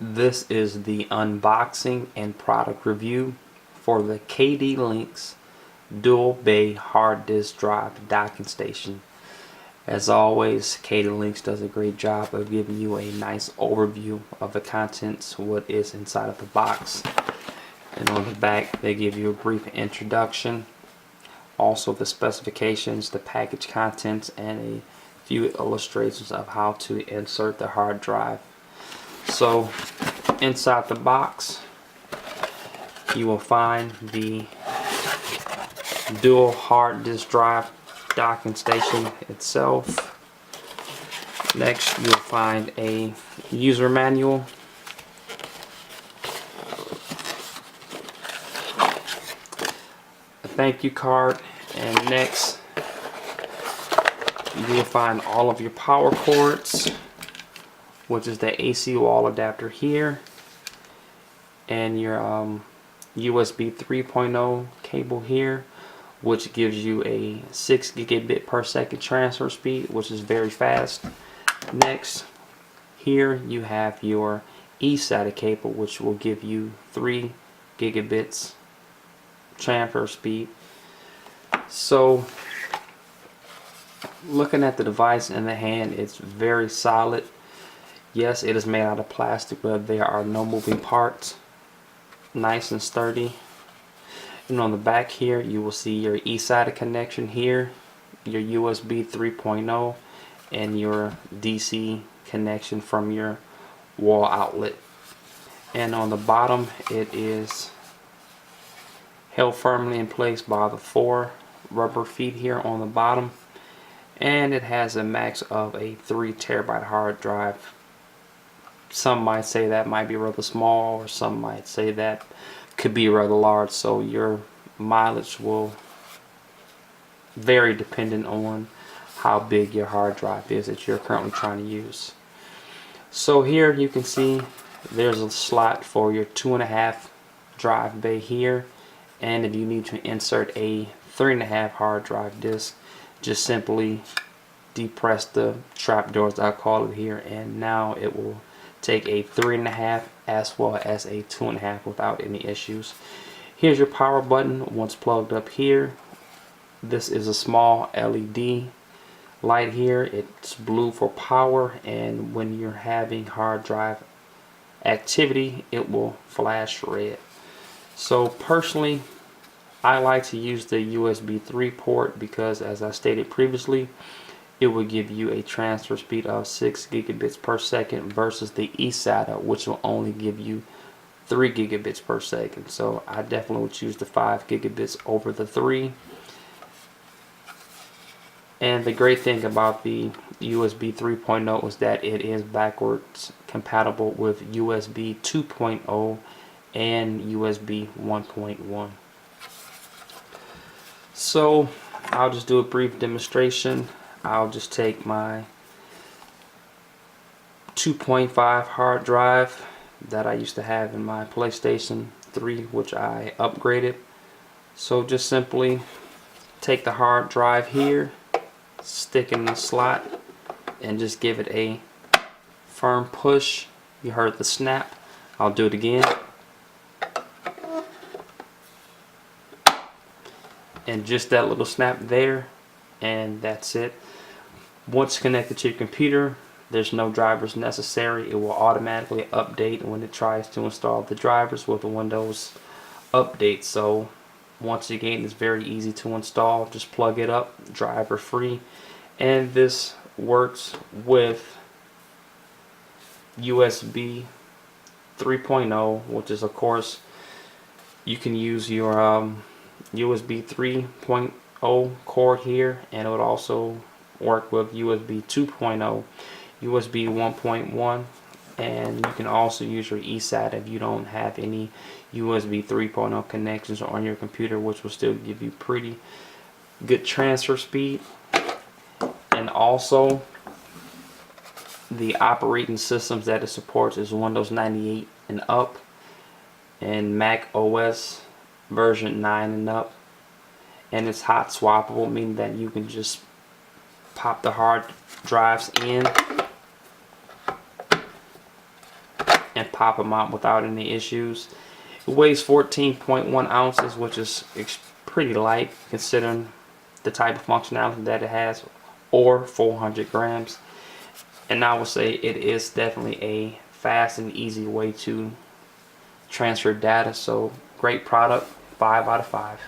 This is the unboxing and product review for the KDLinks dual bay hard disk drive docking station. As always, KDLinks does a great job of giving you a nice overview of the contents, what is inside of the box. And on the back they give you a brief introduction, also the specifications, the package contents, and a few illustrations of how to insert the hard drive. So inside the box you will find the dual hard disk drive docking station itself. Next you'll find a user manual, a thank you card, and next you'll find all of your power cords, which is the AC wall adapter here, and your USB 3.0 cable here, which gives you a 6 gigabit per second transfer speed, which is very fast. Next, here you have your eSATA cable, which will give you 3 gigabits transfer speed. So looking at the device in the hand, it's very solid. Yes, it is made out of plastic, but there are no moving parts. Nice and sturdy. And on the back here you will see your eSATA connection here, your USB 3.0, and your DC connection from your wall outlet. And on the bottom it is held firmly in place by the 4 rubber feet here on the bottom, and it has a max of a 3 terabyte hard drive. Some might say that might be rather small, or some might say that could be rather large, so your mileage will vary depending on how big your hard drive is that you're currently trying to use. So here you can see there's a slot for your 2.5 drive bay here, and if you need to insert a 3.5 hard drive disk, just simply depress the trap doors, I call it here, and now it will take a 3.5 as well as a 2.5 without any issues. Here's your power button once plugged up here. This is a small LED light here. It's blue for power, and when you're having hard drive activity it will flash red. So personally I like to use the USB 3 port because, as I stated previously, it will give you a transfer speed of 6 gigabits per second versus the eSATA, which will only give you 3 gigabits per second. So I definitely would choose the 5 gigabits over the 3. And the great thing about the USB 3.0 is that it is backwards compatible with USB 2.0 and USB 1.1. So I'll just do a brief demonstration. I'll just take my 2.5 hard drive that I used to have in my PlayStation 3, which I upgraded. So just simply take the hard drive here, stick in the slot, and just give it a firm push. You heard the snap. I'll do it again. And just that little snap there, and that's it. Once connected to your computer, there's no drivers necessary. It will automatically update when it tries to install the drivers with the Windows update. So once again, it's very easy to install. Just plug it up, driver free. And this works with USB 3.0, which is, of course, you can use your USB 3.0 cord here, and it would also work with USB 2.0, USB 1.1, and you can also use your eSATA if you don't have any USB 3.0 connections on your computer, which will still give you pretty good transfer speed. And also the operating systems that it supports is Windows 98 and up, and Mac OS version 9 and up, and it's hot swappable, meaning that you can just pop the hard drives in and pop them out without any issues. It weighs 14.1 ounces, which is pretty light considering the type of functionality that it has, or 400 grams. And I would say it is definitely a fast and easy way to transfer data. So great product, 5 out of 5.